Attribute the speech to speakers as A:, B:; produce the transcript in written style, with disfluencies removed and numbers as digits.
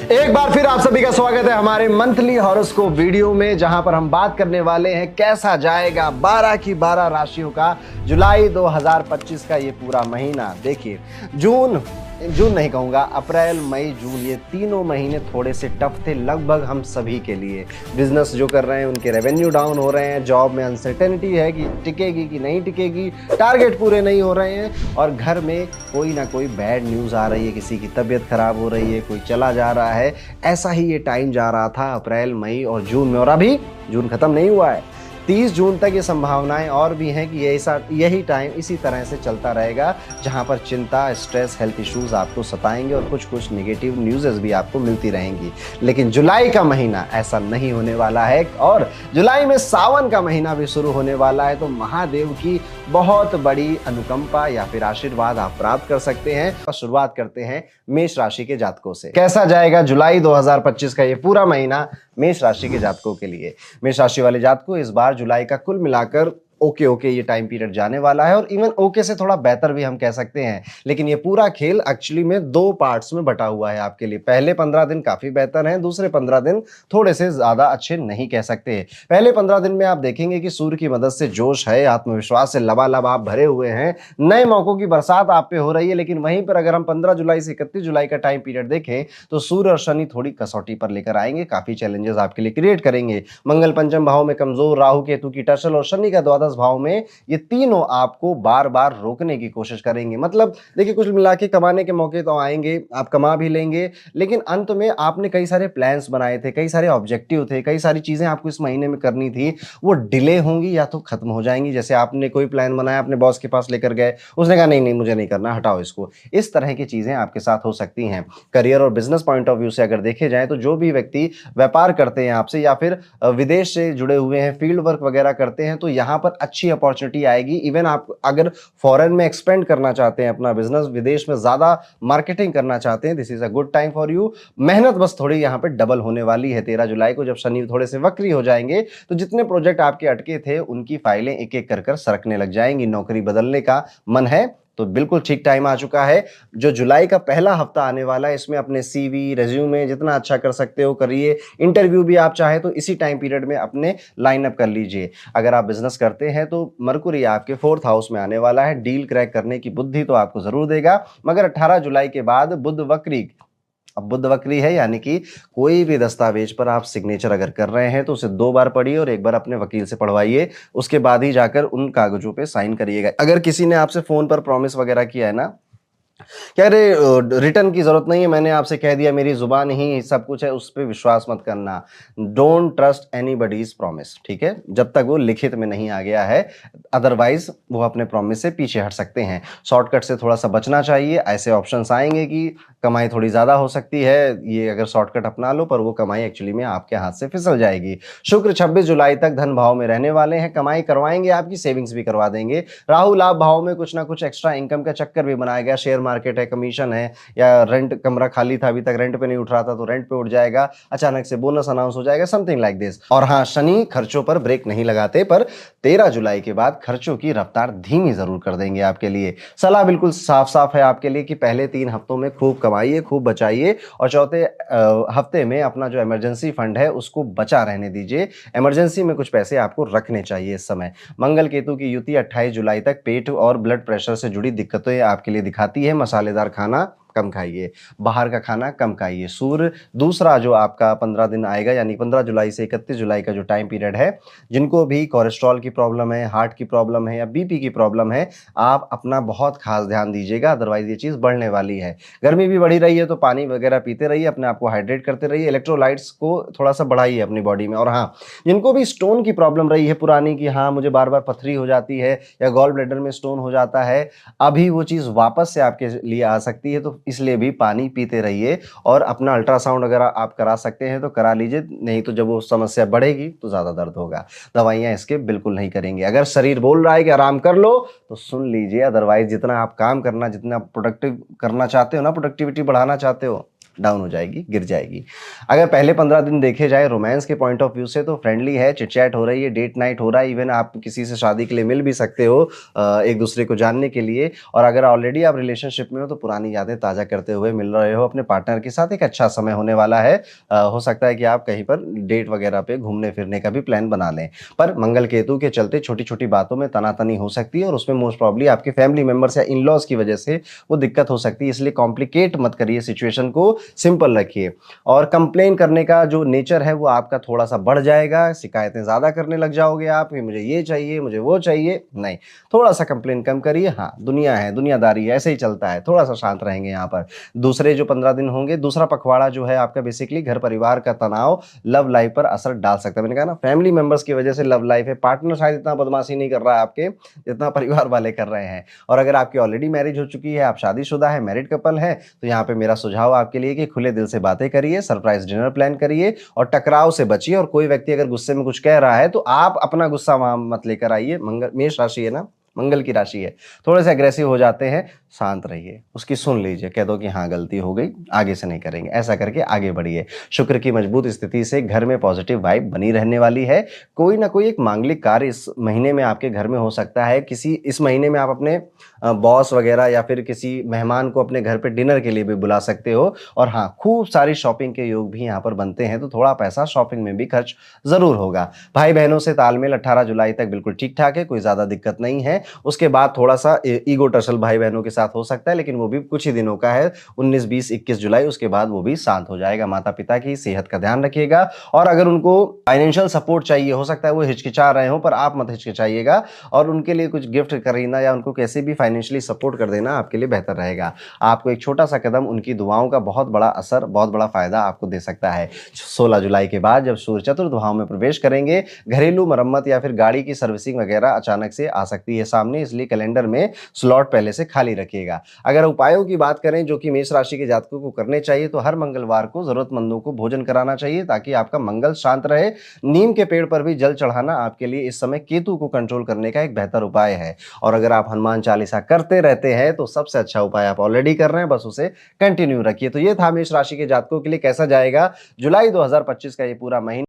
A: एक बार फिर आप सभी का स्वागत है हमारे मंथली हॉरोस्कोप वीडियो में, जहां पर हम बात करने वाले हैं कैसा जाएगा 12 की 12 राशियों का जुलाई 2025 का ये पूरा महीना। देखिए, जून नहीं कहूंगा, अप्रैल मई जून, ये तीनों महीने थोड़े से टफ थे लगभग हम सभी के लिए। बिजनेस जो कर रहे हैं उनके रेवेन्यू डाउन हो रहे हैं, जॉब में अनसर्टेनिटी है कि टिकेगी कि नहीं टिकेगी, टारगेट पूरे नहीं हो रहे हैं, और घर में कोई ना कोई बैड न्यूज़ आ रही है, किसी की तबीयत खराब हो रही है, कोई चला जा रहा है। ऐसा ही ये टाइम जा रहा था अप्रैल मई और जून में, और अभी जून खत्म नहीं हुआ है। 30 जून तक ये संभावनाएं और भी हैं कि यही टाइम इसी तरह से चलता रहेगा, जहां पर चिंता, स्ट्रेस, हेल्थ इश्यूज आपको सताएंगे और कुछ नेगेटिव न्यूज़ेस भी आपको मिलती रहेंगी। लेकिन जुलाई का महीना ऐसा नहीं होने वाला है, और जुलाई में सावन का महीना भी शुरू होने वाला है, तो महादेव की बहुत बड़ी अनुकंपा या फिर आशीर्वाद आप प्राप्त कर सकते हैं। और शुरुआत करते हैं मेष राशि के जातकों से। कैसा जाएगा जुलाई 2025 का ये पूरा महीना मेष राशि के जातकों के लिए। मेष राशि वाले जातकों, इस बार जुलाई का कुल मिलाकर ओके ये टाइम पीरियड जाने वाला है, और इवन ओके से थोड़ा बेहतर भी हम कह सकते हैं। लेकिन ये पूरा खेल एक्चुअली में 2 पार्ट्स में बटा हुआ है आपके लिए। पहले 15 दिन काफी बेहतर हैं, दूसरे 15 दिन थोड़े से ज्यादा अच्छे नहीं कह सकते। पहले 15 दिन में आप देखेंगे कि सूर्य की मदद से जोश है, आत्मविश्वास से लबालब आप भरे हुए हैं, नए मौकों की बरसात आप पे हो रही है। लेकिन वहीं पर अगर हम 15 जुलाई से 31 जुलाई का टाइम पीरियड देखें तो सूर्य और शनि थोड़ी कसौटी पर लेकर आएंगे, काफी चैलेंजेस आपके लिए क्रिएट करेंगे। मंगल पंचम भाव में कमजोर, राहु केतु की टसल और शनि का द्वादश भाव में, ये तीनों आपको बार बार रोकने की कोशिश करेंगे। मतलब देखिए, कुछ मिला के कमाने के मौके तो आएंगे, आप कमा भी लेंगे, लेकिन अंत में आपने कई सारे प्लान्स बनाए थे, कई सारे ऑब्जेक्टिव थे, कई सारी चीजें आपको इस महीने में करनी थी, वो डिले होंगी या तो खत्म हो जाएंगी। जैसे आपने कोई प्लान बनाया, अपने बॉस के पास लेकर गए, उसने कहा नहीं मुझे नहीं करना, हटाओ इसको। इस तरह की चीजें आपके साथ हो सकती हैं। करियर और बिजनेस पॉइंट ऑफ व्यू से अगर देखे जाए तो जो भी व्यक्ति व्यापार करते हैं आपसे, या फिर विदेश से जुड़े हुए हैं, फील्ड वर्क वगैरह करते हैं, तो यहाँ पर अच्छी अपॉर्चुनिटी आएगी। इवन आप अगर फॉरेन में एक्सपेंड करना चाहते हैं अपना बिजनेस, विदेश में ज्यादा मार्केटिंग करना चाहते हैं, this is a good time for you. मेहनत बस थोड़ी यहाँ पे डबल होने वाली है 13 जुलाई को, जब शनि थोड़े से वक्री हो जाएंगे, तो जितने प्रोजेक्ट आपके अटके थे उनकी फाइलें एक एक कर सरकने लग जाएंगी। नौकरी बदलने का मन है तो बिल्कुल ठीक टाइम आ चुका है। जो जुलाई का पहला हफ्ता आने वाला है, इसमें अपने सीवी, रेज्यूमे जितना अच्छा कर सकते हो करिए। इंटरव्यू भी आप चाहे तो इसी टाइम पीरियड में अपने लाइन अप कर लीजिए। अगर आप बिजनेस करते हैं तो मरकुरी आपके 4th हाउस में आने वाला है, डील क्रैक करने की बुद्धि तो आपको जरूर देगा। मगर 18 जुलाई के बाद बुध वक्री, अब बुध वक्री है, यानी कि कोई भी दस्तावेज पर आप सिग्नेचर अगर कर रहे हैं तो उसे 2 बार पढ़िए और 1 बार अपने वकील से पढ़वाइए, उसके बाद ही जाकर उन कागजों पे साइन करिएगा। अगर किसी ने आपसे फोन पर प्रॉमिस वगैरह किया है ना, कह रहे रिटर्न की जरूरत नहीं है, मैंने आपसे कह दिया, मेरी जुबान ही सब कुछ है, उस पर विश्वास मत करना। डोंट ट्रस्ट एनीबडीज प्रॉमिस, ठीक है, जब तक वो लिखित में नहीं आ गया है, अदरवाइज वो अपने प्रॉमिस से पीछे हट सकते हैं। शॉर्टकट से थोड़ा सा बचना चाहिए। ऐसे ऑप्शंस आएंगे कि कमाई थोड़ी ज्यादा हो सकती है, ये अगर शॉर्टकट अपना लो, पर वो कमाई एक्चुअली में आपके हाथ से फिसल जाएगी। शुक्र 26 जुलाई तक धन भाव में रहने वाले हैं, कमाई करवाएंगे, आपकी सेविंग्स भी करवा देंगे। राहु लाभ भाव में कुछ ना कुछ एक्स्ट्रा इनकम का चक्कर भी बनाया गया, शेयर मार्केट है, कमीशन है, या रेंट, कमरा खाली था अभी तक रेंट पे नहीं उठ रहा था तो रेंट पे उठ जाएगा, अचानक से बोनस अनाउंस हो जाएगा, समथिंग लाइक दिस। और हाँ, शनि खर्चों पर ब्रेक नहीं लगाते, पर 13 जुलाई के बाद खर्चों की रफ्तार धीमी जरूर कर देंगे आपके लिए। सलाह बिल्कुल साफ साफ है आपके लिए कि पहले 3 हफ्तों में खूब कमाइए, खूब बचाइए, और चौथे हफ्ते में अपना जो इमरजेंसी फंड है उसको बचा रहने दीजिए। इमरजेंसी में कुछ पैसे आपको रखने चाहिए इस समय। मंगल केतु की युति 28 जुलाई तक पेट और ब्लड प्रेशर से जुड़ी दिक्कतें आपके लिए दिखाती है। मसालेदार खाना कम खाइए, बाहर का खाना कम खाइए। सूर्य दूसरा जो आपका 15 दिन आएगा, यानी 15 जुलाई से 31 जुलाई का जो टाइम पीरियड है, जिनको भी कोलेस्ट्रॉल की प्रॉब्लम है, हार्ट की प्रॉब्लम है या बीपी की प्रॉब्लम है, आप अपना बहुत खास ध्यान दीजिएगा, अदरवाइज ये चीज बढ़ने वाली है। गर्मी भी बढ़ी रही है तो पानी वगैरह पीते रहिए, अपने आप को हाइड्रेट करते रहिए, इलेक्ट्रोलाइट्स को थोड़ा सा बढ़ाइए अपनी बॉडी में। और हाँ, जिनको भी स्टोन की प्रॉब्लम रही है पुरानी, की हाँ मुझे बार बार पथरी हो जाती है या गॉल ब्लैडर में स्टोन हो जाता है, अभी वो चीज वापस से आपके लिए आ सकती है, तो इसलिए भी पानी पीते रहिए। और अपना अल्ट्रासाउंड अगर आप करा सकते हैं तो करा लीजिए, नहीं तो जब वो समस्या बढ़ेगी तो ज्यादा दर्द होगा। दवाइयां इसके बिल्कुल नहीं करेंगे। अगर शरीर बोल रहा है कि आराम कर लो तो सुन लीजिए, अदरवाइज जितना आप काम करना, जितना प्रोडक्टिव करना चाहते हो ना, प्रोडक्टिविटी बढ़ाना चाहते हो, डाउन हो जाएगी, गिर जाएगी। अगर पहले 15 दिन देखे जाए रोमांस के पॉइंट ऑफ व्यू से तो फ्रेंडली है, चिट-चैट हो रही है, डेट नाइट हो रहा है, इवन आप किसी से शादी के लिए मिल भी सकते हो एक दूसरे को जानने के लिए। और अगर ऑलरेडी आप रिलेशनशिप में हो तो पुरानी यादें ताज़ा करते हुए मिल रहे हो अपने पार्टनर के साथ, एक अच्छा समय होने वाला है। हो सकता है कि आप कहीं पर डेट वगैरह पे घूमने फिरने का भी प्लान बना लें। पर मंगल केतु के चलते छोटी-छोटी बातों में तनातनी हो सकती है और उसमें मोस्ट प्रॉब्ली आपके फैमिली मेंबर्स या इन-लॉज़ की वजह से वो दिक्कत हो सकती है, इसलिए कॉम्प्लिकेट मत करिए सिचुएशन को, सिंपल रखिए। और कंप्लेन करने का जो नेचर है वो आपका थोड़ा-सा बढ़ जाएगा, शिकायतें ज़्यादा करने लग जाओगे आप कि मुझे ये चाहिए, मुझे वो चाहिए, नहीं, थोड़ा-सा कंप्लेन कम करिए। हाँ, दुनिया है, दुनियादारी है, ऐसे ही चलता है, थोड़ा-सा शांत रहेंगे यहाँ पर। दूसरे जो 15 दिन होंगे, दूसरा पखवाड़ा जो है आपका बेसिकली घर परिवार का तनाव लव लाइफ पर असर डाल सकता है। मैंने कहा ना फैमिली मेंबर्स की वजह से लव लाइफ है, पार्टनर शायद इतना बदमाशी नहीं कर रहा है आपके, जितना परिवार वाले कर रहे हैं। और अगर आपकी ऑलरेडी मैरिज हो चुकी है, आप शादीशुदा है, मैरिड कपल है, तो यहाँ पे मेरा सुझाव आपके लिए कि खुले दिल से बातें करिए, सरप्राइज डिनर प्लान करिए और टकराव से बचिए। और कोई व्यक्ति अगर गुस्से में कुछ कह रहा है तो आप अपना गुस्सा वहां मत लेकर आइए। मंगल, मेष राशि है ना, मंगल की राशि है, थोड़े से अग्रेसिव हो जाते हैं, शांत रहिए, उसकी सुन लीजिए, कह दो कि हाँ गलती हो गई, आगे से नहीं करेंगे, ऐसा करके आगे बढ़िए। शुक्र की मजबूत स्थिति से घर में पॉजिटिव वाइब बनी रहने वाली है। कोई ना कोई एक मांगलिक कार्य इस महीने में आपके घर में हो सकता है। किसी इस महीने में आप अपने बॉस वगैरह या फिर किसी मेहमान को अपने घर पे डिनर के लिए भी बुला सकते हो। और हाँ, खूब सारी शॉपिंग के योग भी यहाँ पर बनते हैं, तो थोड़ा पैसा शॉपिंग में भी खर्च जरूर होगा। भाई बहनों से तालमेल 18 जुलाई तक बिल्कुल ठीक ठाक है, कोई ज्यादा दिक्कत नहीं है। उसके बाद थोड़ा सा ईगो टसल भाई बहनों के साथ हो सकता है, लेकिन वो भी कुछ ही दिनों का है, 19, 20, 21 जुलाई, उसके बाद वो भी शांत हो जाएगा। माता पिता की सेहत का ध्यान रखिएगा। और अगर उनको फाइनेंशियल सपोर्ट चाहिए, हो सकता है वो हिचकिचा रहे हो, पर आप मत हिचकिचाइएगा और उनके लिए कुछ गिफ्ट खरीदना या उनको कैसे भी फाइनेंशियली सपोर्ट कर देना आपके लिए बेहतर रहेगा। आपको एक छोटा सा कदम उनकी दुआओं का बहुत बड़ा असर, बहुत बड़ा फायदा आपको दे सकता है। 16 जुलाई के बाद जब सूर्य चतुर्थ भाव में प्रवेश करेंगे, घरेलू मरम्मत या फिर गाड़ी की सर्विसिंग वगैरह अचानक से आ सकती है सामने, इसलिए कैलेंडर में स्लॉट पहले से खाली रखिएगा। अगर उपायों की बात करें जो कि मेष राशि के जातकों को करने चाहिए, तो हर मंगलवार को जरूरतमंदों को भोजन कराना चाहिए ताकि आपका मंगल शांत रहे। नीम के पेड़ पर भी जल चढ़ाना आपके लिए इस समय केतु को कंट्रोल करने का एक बेहतर उपाय है। और अगर आप हनुमान चालीसा करते रहते हैं तो सबसे अच्छा उपाय आप ऑलरेडी कर रहे हैं, बस उसे कंटिन्यू रखिए। तो ये था मेष राशि के जातकों के लिए कैसा जाएगा जुलाई 2025 का ये पूरा महीना।